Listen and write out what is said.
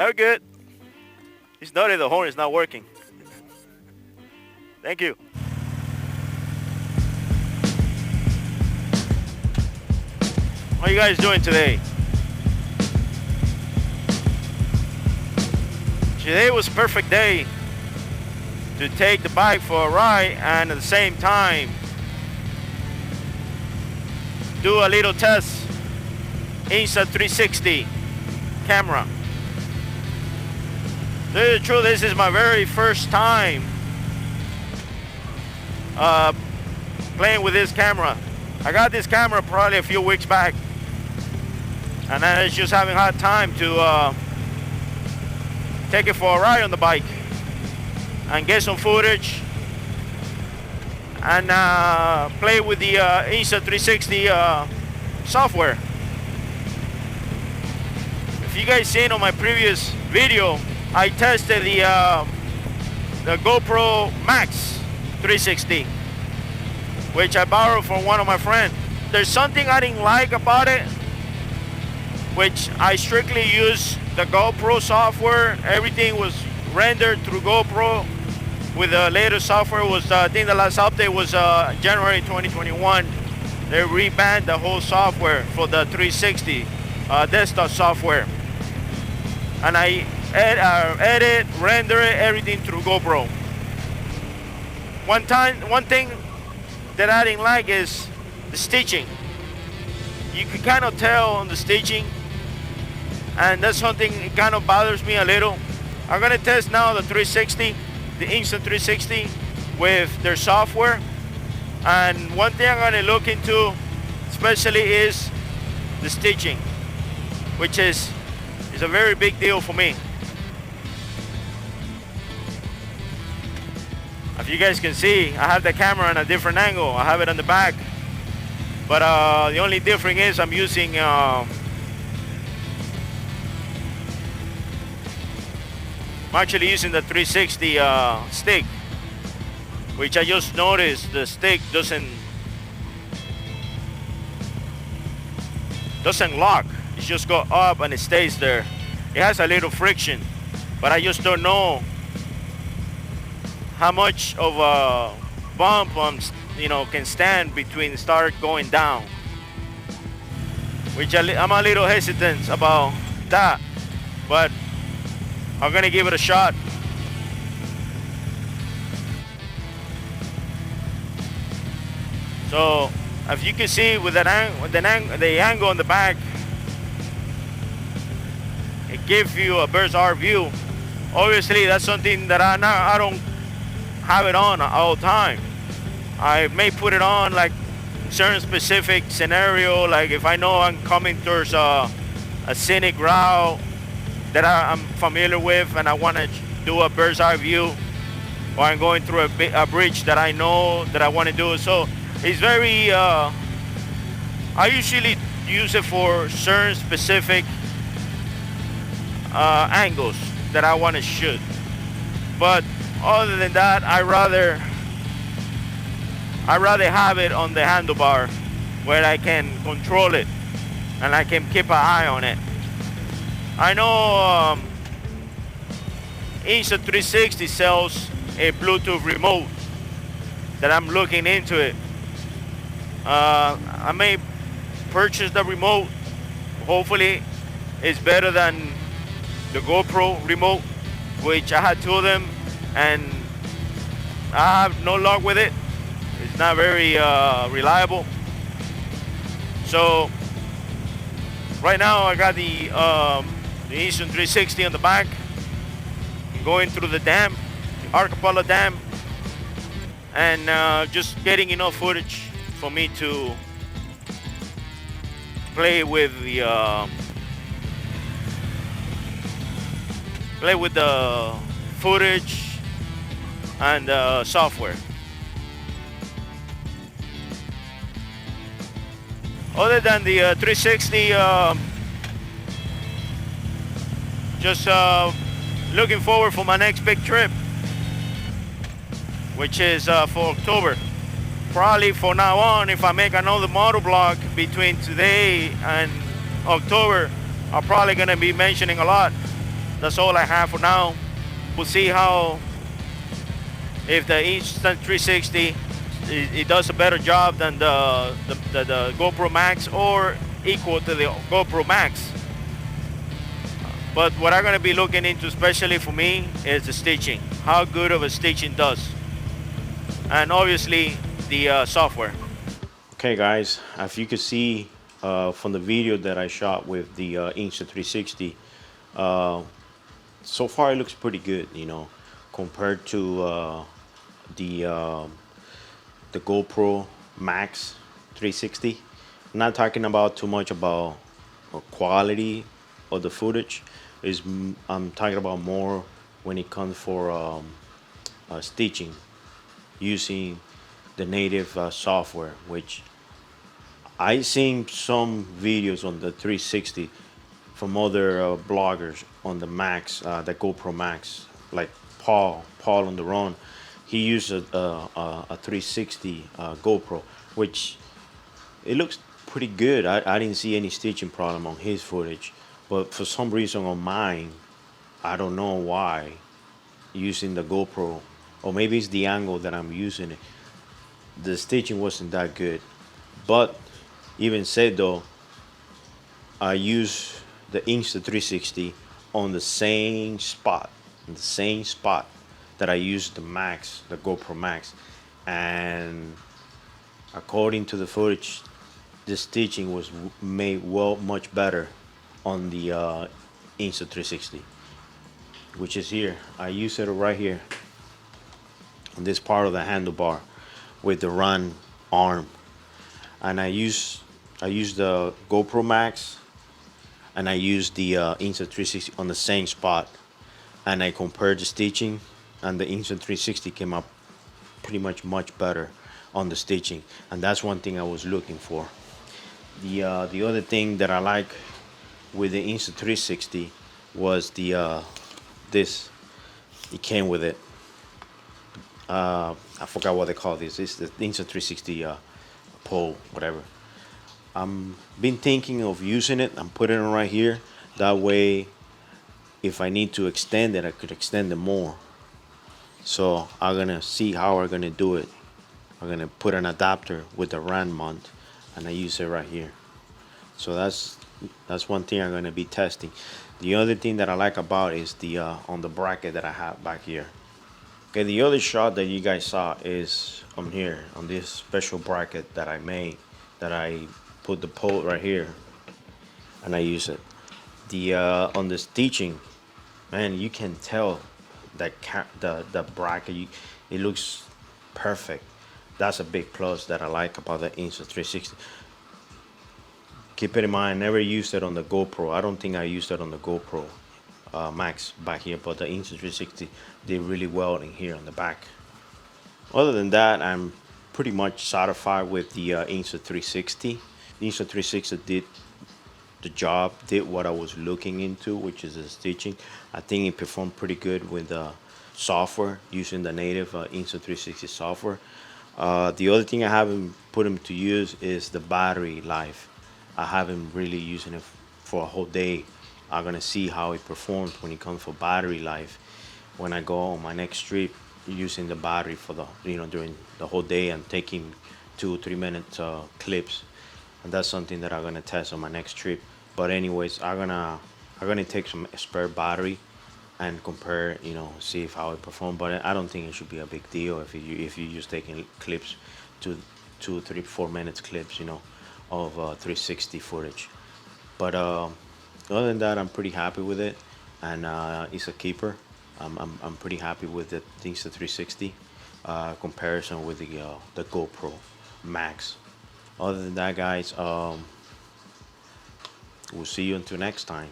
Very good. It's noted the horn is not working. Thank you. How you guys doing today? Today was a perfect day to take the bike for a ride and at the same time do a little test Insta 360 camera. To tell you the truth, this is my very first time playing with this camera. I got this camera probably a few weeks back, and I was just having a hard time to take it for a ride on the bike and get some footage and play with the Insta 360 software. If you guys seen on my previous video, I tested the GoPro Max 360, which I borrowed from one of my friends. There's something I didn't like about it, which I strictly use the GoPro software. Everything was rendered through GoPro with the latest software. I think the last update was January 2021. They revamped the whole software for the 360 desktop software. And I edit, render it, everything through GoPro. One thing that I didn't like is the stitching. You can kind of tell on the stitching, and that's something that kind of bothers me a little. I'm gonna test now the 360, the Insta 360 with their software. And one thing I'm gonna look into especially is the stitching, which is a very big deal for me. If you guys can see, I have the camera in a different angle. I have it on the back, but the only difference is I'm using I'm actually using the 360 stick, which I just noticed the stick doesn't lock. It just go up and it stays there. It has a little friction, but I just don't know how much of a bump can stand between start going down, which I'm a little hesitant about that, but I'm gonna give it a shot. So if you can see with the angle on the back, it gives you a bird's eye view. Obviously, that's something that I don't have it on all the time. I may put it on like certain specific scenario, like if I know I'm coming towards a scenic route that I'm familiar with and I want to do a bird's eye view, or I'm going through a bridge that I know that I want to do. So it's very, I usually use it for certain specific angles that I want to shoot. But other than that, I rather have it on the handlebar where I can control it and I can keep an eye on it. I know Insta 360 sells a Bluetooth remote that I'm looking into it. I may purchase the remote. Hopefully it's better than the GoPro remote, which I had two of them and I have no luck with it. It's not very reliable. So right now I got the Insta 360 on the back. I'm going through the dam, the Archipelago Dam, and just getting enough footage for me to play with the footage and software. Other than the 360, just looking forward for my next big trip, which is for October. Probably for now on, if I make another motovlog between today and October, I'm probably gonna be mentioning a lot That's all I have for now. We'll see how, if the Instant 360 it does a better job than the GoPro Max or equal to the GoPro Max. But what I'm going to be looking into, especially for me, is the stitching. How good of a stitching does. And obviously the software. Okay guys, as you can see from the video that I shot with the Insta 360, so far it looks pretty good, you know, compared to the GoPro Max 360. I'm not talking about too much about quality of the footage. I'm talking about more when it comes for stitching using the native software, which I seen some videos on the 360 from other bloggers on the Max, the GoPro Max, like Paul on the Run. He used a 360 GoPro, which it looks pretty good. I didn't see any stitching problem on his footage, but for some reason on mine, I don't know why, using the GoPro, or maybe it's the angle that I'm using it, the stitching wasn't that good. But even said though, I use the Insta 360 on the same spot, that I used the Max, the GoPro Max, and according to the footage, the stitching was made much better on the Insta 360, which is here. I use it right here on this part of the handlebar with the run arm, and I use the GoPro Max and I use the Insta 360 on the same spot, and I compared the stitching, and the Insta 360 came up pretty much better on the stitching, and that's one thing I was looking for. The other thing that I like with the Insta 360 was the this. It came with it. I forgot what they call this. It's the Insta 360 pole, whatever. I'm been thinking of using it. I'm putting it right here. That way, if I need to extend it, I could extend it more. So I'm gonna see how we're gonna do it. I'm gonna put an adapter with the RAN mount, and I use it right here. So that's one thing I'm gonna be testing. The other thing that I like about is the on the bracket that I have back here. Okay, the other shot that you guys saw is on here, on this special bracket that I made, that I put the pole right here, and I use it. The on the stitching, man, you can tell that the bracket, it looks perfect. That's a big plus that I like about the Insta 360. Keep it in mind, I never used it on the GoPro. I don't think I used it on the GoPro Max back here, but the Insta 360 did really well in here on the back. Other than that, I'm pretty much satisfied with the Insta 360. The Insta 360 did the job, did what I was looking into, which is the stitching. I think it performed pretty good with the software, using the native Insta 360 software. The other thing I haven't put them to use is the battery life. I haven't really using it for a whole day. I'm gonna see how it performs when it comes for battery life when I go on my next trip, using the battery for the during the whole day and taking 2-3 minute clips, and that's something that I'm gonna test on my next trip. But anyways, I'm gonna take some spare battery and compare, see if how it performs. But I don't think it should be a big deal if you just taking clips, 2, 3, 4 minutes clips, of 360 footage. But other than that, I'm pretty happy with it, and it's a keeper. I'm pretty happy with the Insta 360 comparison with the GoPro Max. Other than that, guys, we'll see you until next time.